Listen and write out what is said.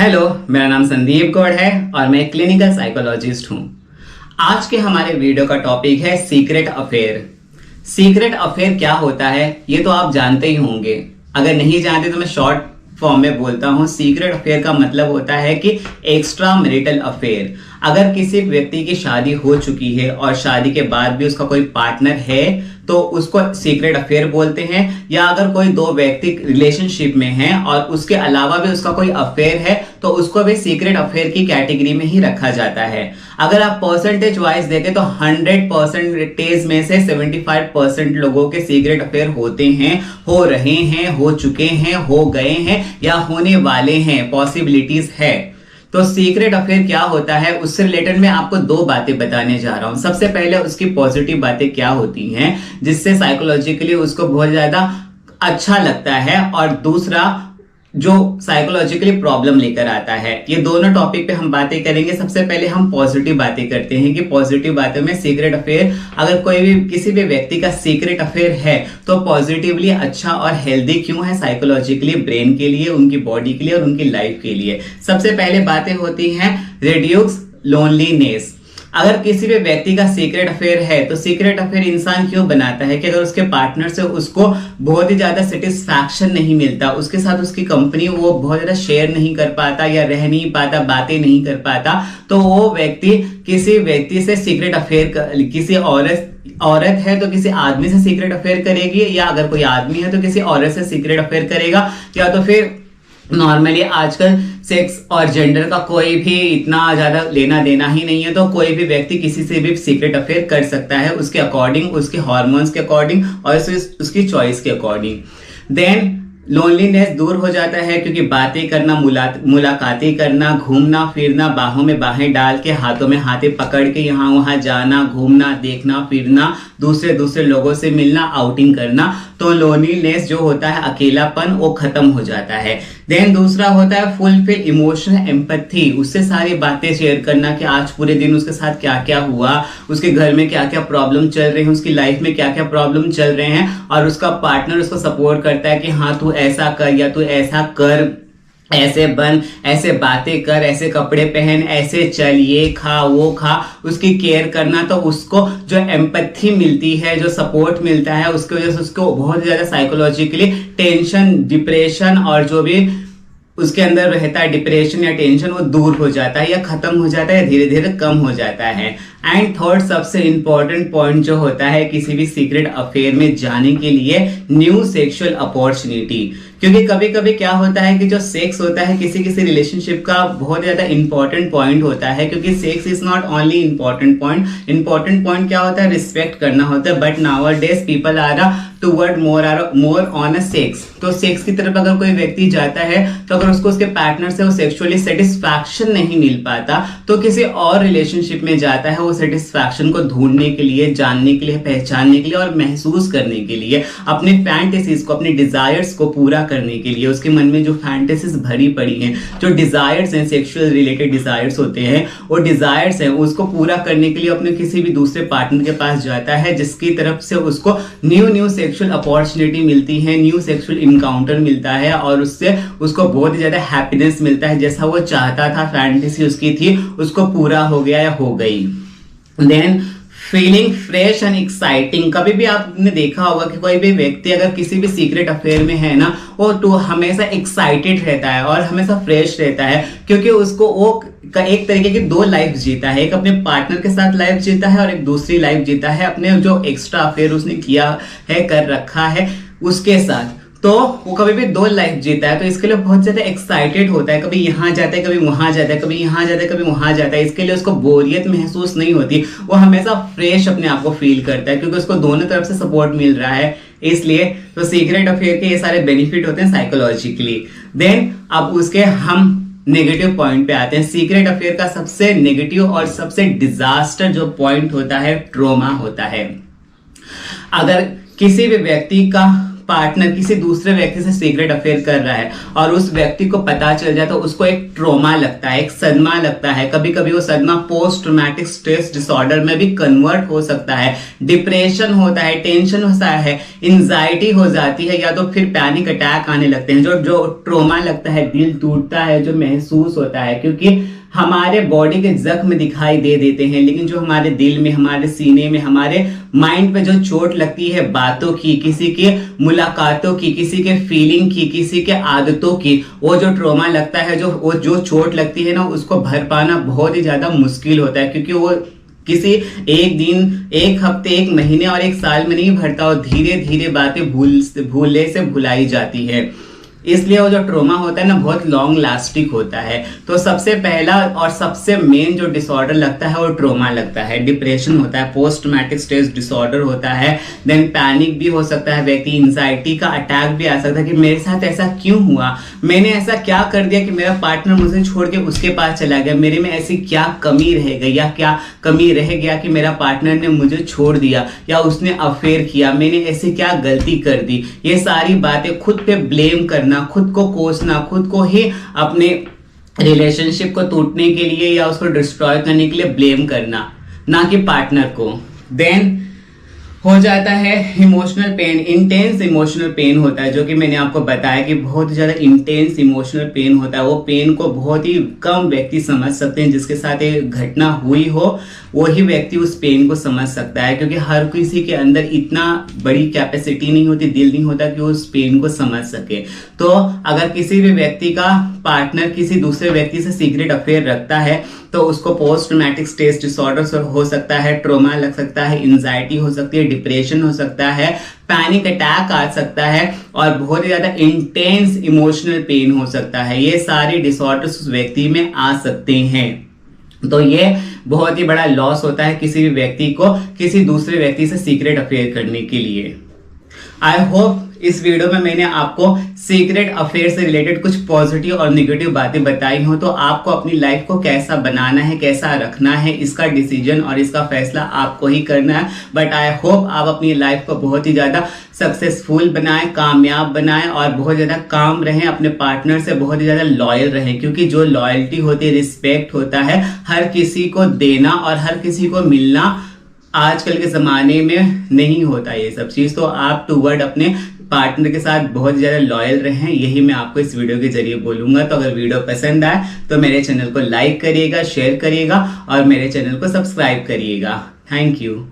Hello, मेरा नाम संदीप गौड़ है और मैं क्लिनिकल साइकोलॉजिस्ट हूं। आज के हमारे वीडियो का टॉपिक है सीक्रेट अफेयर। सीक्रेट अफेयर क्या होता है ये तो आप जानते ही होंगे। अगर नहीं जानते तो मैं शॉर्ट फॉर्म में बोलता हूं। सीक्रेट अफेयर का मतलब होता है कि एक्स्ट्रा मैरिटल अफेयर। अगर किसी व्यक्ति की शादी हो चुकी है और शादी के बाद भी उसका कोई पार्टनर है तो उसको सीक्रेट अफेयर बोलते हैं। या अगर कोई दो व्यक्ति रिलेशनशिप में हैं और उसके अलावा भी उसका कोई अफेयर है तो उसको भी सीक्रेट अफेयर की कैटेगरी में ही रखा जाता है। अगर आप परसेंटेज वाइज देखें तो 100% में से 75% लोगों के सीक्रेट अफेयर होते हैं, हो रहे हैं, हो चुके हैं, हो गए हैं या होने वाले हैं, पॉसिबिलिटीज है। तो सीक्रेट अफेयर क्या होता है उससे रिलेटेड मैं आपको दो बातें बताने जा रहा हूं। सबसे पहले उसकी पॉजिटिव बातें क्या होती हैं जिससे साइकोलॉजिकली उसको बहुत ज्यादा अच्छा लगता है, और दूसरा जो साइकोलॉजिकली प्रॉब्लम लेकर आता है। ये दोनों टॉपिक पे हम बातें करेंगे। सबसे पहले हम पॉजिटिव बातें करते हैं कि पॉजिटिव बातों में सीक्रेट अफेयर, अगर कोई भी किसी भी व्यक्ति का सीक्रेट अफेयर है तो पॉजिटिवली अच्छा और हेल्दी क्यों है साइकोलॉजिकली, ब्रेन के लिए, उनकी बॉडी के लिए और उनकी लाइफ के लिए। सबसे पहले बातें होती हैं रिड्यूस लोनलीनेस। अगर किसी भी व्यक्ति का सीक्रेट अफेयर है तो सीक्रेट अफेयर इंसान क्यों बनाता है कि अगर उसके पार्टनर से उसको बहुत ही ज्यादा सेटिस्फैक्शन नहीं मिलता, उसके साथ उसकी कंपनी वो बहुत ज्यादा शेयर नहीं कर पाता या रह नहीं पाता, बातें नहीं कर पाता, तो वो व्यक्ति किसी व्यक्ति से सीक्रेट अफेयर, किसी औरत है तो किसी आदमी से सीक्रेट अफेयर करेगी, या अगर कोई आदमी है तो किसी औरत से सीक्रेट अफेयर करेगा, या तो फिर नॉर्मली आजकल सेक्स और जेंडर का कोई भी इतना ज्यादा लेना देना ही नहीं है, तो कोई भी व्यक्ति किसी से भी सीक्रेट अफेयर कर सकता है उसके अकॉर्डिंग, उसके हार्मोन्स के अकॉर्डिंग और उसकी चॉइस के अकॉर्डिंग। देन लोनलीनेस दूर हो जाता है क्योंकि बातें करना, मुलाकातें करना, घूमना फिरना, बाहों में बाहें डाल के, हाथों में हाथें पकड़ के यहाँ वहां जाना, घूमना, देखना, फिरना, दूसरे लोगों से मिलना, आउटिंग करना, तो लोनलीनेस जो होता है, अकेलापन, वो खत्म हो जाता है। देन दूसरा होता है फुलफिल इमोशनल एम्पैथी। उससे सारी बातें शेयर करना कि आज पूरे दिन उसके साथ क्या क्या हुआ, उसके घर में क्या क्या प्रॉब्लम चल रहे हैं, उसकी लाइफ में क्या क्या प्रॉब्लम चल रहे हैं, और उसका पार्टनर उसको सपोर्ट करता है कि हाँ तू ऐसा कर या तू ऐसा कर, ऐसे बन, ऐसे बातें कर, ऐसे कपड़े पहन, ऐसे चल, ये खा, वो खा, उसकी केयर करना। तो उसको जो एम्पैथी मिलती है, जो सपोर्ट मिलता है, उसकी वजह से उसको बहुत ज्यादा साइकोलॉजिकली टेंशन, डिप्रेशन और जो भी उसके अंदर रहता है डिप्रेशन या टेंशन, वो दूर हो जाता है या खत्म हो जाता है, धीरे धीरे कम हो जाता है। एंड थर्ड सबसे इंपॉर्टेंट पॉइंट जो होता है किसी भी सीक्रेट अफेयर में जाने के लिए, न्यू सेक्सुअल अपॉर्चुनिटी। क्योंकि कभी कभी क्या होता है कि जो सेक्स होता है किसी किसी रिलेशनशिप का बहुत ज्यादा इंपॉर्टेंट पॉइंट होता है, क्योंकि sex is not only important point क्या होता है, रिस्पेक्ट करना होता है। But nowadays people are toward more on a sex. तो सेक्स की तरफ अगर कोई व्यक्ति जाता है तो अगर उसको उसके पार्टनर से वो सेक्सुअली सेटिस्फैक्शन नहीं मिल पाता तो किसी और रिलेशनशिप में जाता है वो सेटिस्फैक्शन को ढूंढने के लिए, जानने के लिए, पहचानने के लिए और महसूस करने के लिए, अपने फैंटेसीज को, अपने डिजायर्स को पूरा करने के लिए। उसके मन में जो फैंटेसीज भरी पड़ी हैं, जो डिजायर्स हैं, सेक्सुअल रिलेटेड डिजायर्स होते हैं, वो डिजायर्स हैं, उसको पूरा करने के लिए अपने किसी भी दूसरे पार्टनर के पास जाता है जिसकी तरफ से उसको न्यू सेक्सुअल अपॉर्चुनिटी मिलती है, न्यू सेक्सुअल इनकाउंटर मिलता है और उससे उसको बहुत ज्यादा हैप्पीनेस मिलता है। जैसा वो चाहता था, फैंटेसी उसकी थी, उसको पूरा हो गया या हो गई। Than feeling fresh and exciting. कभी भी आपने देखा होगा कि कोई भी व्यक्ति अगर किसी भी सीक्रेट अफेयर में है ना, वो तो हमेशा एक्साइटेड रहता है और हमेशा फ्रेश रहता है, क्योंकि उसको वो एक तरीके की दो लाइफ जीता है। एक अपने पार्टनर के साथ लाइफ जीता है और एक दूसरी लाइफ जीता है अपने जो एक्स्ट्रा अफेयर उसने किया है, कर रखा है उसके साथ। तो वो कभी भी दो लाइफ जीता है, तो इसके लिए बहुत ज्यादा एक्साइटेड होता है। कभी यहाँ जाता है, कभी वहां जाता है, कभी यहाँ जाता है, कभी वहां जाता है। इसके लिए उसको बोरियत महसूस नहीं होती, वो हमेशा फ्रेश अपने आप को फील करता है क्योंकि उसको दोनों तरफ से सपोर्ट मिल रहा है। इसलिए तो सीक्रेट अफेयर के ये सारे बेनिफिट होते हैं साइकोलॉजिकली। देन अब उसके हम नेगेटिव पॉइंट पे आते हैं। सीक्रेट अफेयर का सबसे नेगेटिव और सबसे डिजास्टर जो पॉइंट होता है, ट्रॉमा होता है। अगर किसी भी व्यक्ति का पार्टनर किसी दूसरे व्यक्ति से सीक्रेट अफेयर कर रहा है और उस व्यक्ति को पता चल जाए तो उसको एक ट्रॉमा लगता है, एक सदमा लगता है। कभी कभी वो सदमा पोस्ट ट्रॉमेटिक स्ट्रेस डिसऑर्डर में भी कन्वर्ट हो सकता है, डिप्रेशन होता है, टेंशन होता है, एंजाइटी हो जाती है, या तो फिर पैनिक अटैक आने लगते हैं। जो ट्रॉमा लगता है, दिल टूटता है, जो महसूस होता है, क्योंकि हमारे बॉडी के जख्म दिखाई दे देते हैं, लेकिन जो हमारे दिल में, हमारे सीने में, हमारे माइंड पे जो चोट लगती है बातों की, किसी के मुलाकातों की, किसी के फीलिंग की, किसी के आदतों की, वो जो ट्रॉमा लगता है, जो चोट लगती है ना, उसको भर पाना बहुत ही ज्यादा मुश्किल होता है, क्योंकि वो किसी एक दिन, एक हफ्ते, एक महीने और एक साल में नहीं भरता, और धीरे धीरे बातें भूलने से भुलाई जाती है। इसलिए वो जो ट्रॉमा होता है ना, बहुत लॉन्ग लास्टिंग होता है। तो सबसे पहला और सबसे मेन जो डिसऑर्डर लगता है वो ट्रॉमा लगता है, डिप्रेशन होता है, पोस्ट ट्रॉमेटिक स्ट्रेस डिसऑर्डर होता है, देन पैनिक भी हो सकता है, व्यक्ति एंजाइटी का अटैक भी आ सकता है कि मेरे साथ ऐसा क्यों हुआ, मैंने ऐसा क्या कर दिया कि मेरा पार्टनर मुझे छोड़ के उसके पास चला गया, मेरे में ऐसी क्या कमी रह गई, या क्या कमी रह गया कि मेरा पार्टनर ने मुझे छोड़ दिया, या उसने अफेयर किया, मैंने ऐसी क्या गलती कर दी। ये सारी बातें खुद पे ब्लेम करना, खुद को कोसना, खुद को ही अपने रिलेशनशिप को टूटने के लिए या उसको डिस्ट्रॉय करने के लिए ब्लेम करना, ना कि पार्टनर को। देन हो जाता है emotional pain, intense emotional pain होता है, जो कि मैंने आपको बताया कि बहुत ही ज्यादा इंटेंस इमोशनल पेन होता है। वो पेन को बहुत ही कम व्यक्ति समझ सकते हैं, जिसके साथ एक घटना हुई हो वही व्यक्ति उस पेन को समझ सकता है, क्योंकि हर किसी के अंदर इतना बड़ी कैपेसिटी नहीं होती, दिल नहीं होता कि वो उस पेन को समझ सके। तो अगर किसी भी व्यक्ति का पार्टनर किसी दूसरे व्यक्ति से सीक्रेट अफेयर रखता है तो उसको पोस्ट ट्रॉमेटिक स्ट्रेस डिसऑर्डर हो सकता है, ट्रॉमा लग सकता है, एंजाइटी हो सकती है, डिप्रेशन हो सकता है, पैनिक अटैक आ सकता है, और बहुत ही ज्यादा इंटेंस इमोशनल पेन हो सकता है। ये सारे डिसऑर्डर्स उस व्यक्ति में आ सकते हैं। तो ये बहुत ही बड़ा लॉस होता है किसी भी व्यक्ति को किसी दूसरे व्यक्ति से सीक्रेट अफेयर करने के लिए। आई होप इस वीडियो में मैंने आपको सीक्रेट अफेयर से रिलेटेड कुछ पॉजिटिव और नेगेटिव बातें बताई हो। तो आपको अपनी लाइफ को कैसा बनाना है, कैसा रखना है, इसका डिसीजन और इसका फैसला आपको ही करना है। बट आई होप आप अपनी लाइफ को बहुत ही ज्यादा सक्सेसफुल बनाएं, कामयाब बनाएं, और बहुत ज्यादा काम रहें, अपने पार्टनर से बहुत ही ज्यादा लॉयल रहें, क्योंकि जो लॉयल्टी होती है, रिस्पेक्ट होता है, हर किसी को देना और हर किसी को मिलना आजकल के जमाने में नहीं होता ये सब चीज। तो आप टूवर्ड अपने पार्टनर के साथ बहुत ज्यादा लॉयल रहें, यही मैं आपको इस वीडियो के जरिए बोलूंगा। तो अगर वीडियो पसंद आए तो मेरे चैनल को लाइक करिएगा, शेयर करिएगा और मेरे चैनल को सब्सक्राइब करिएगा। Thank you.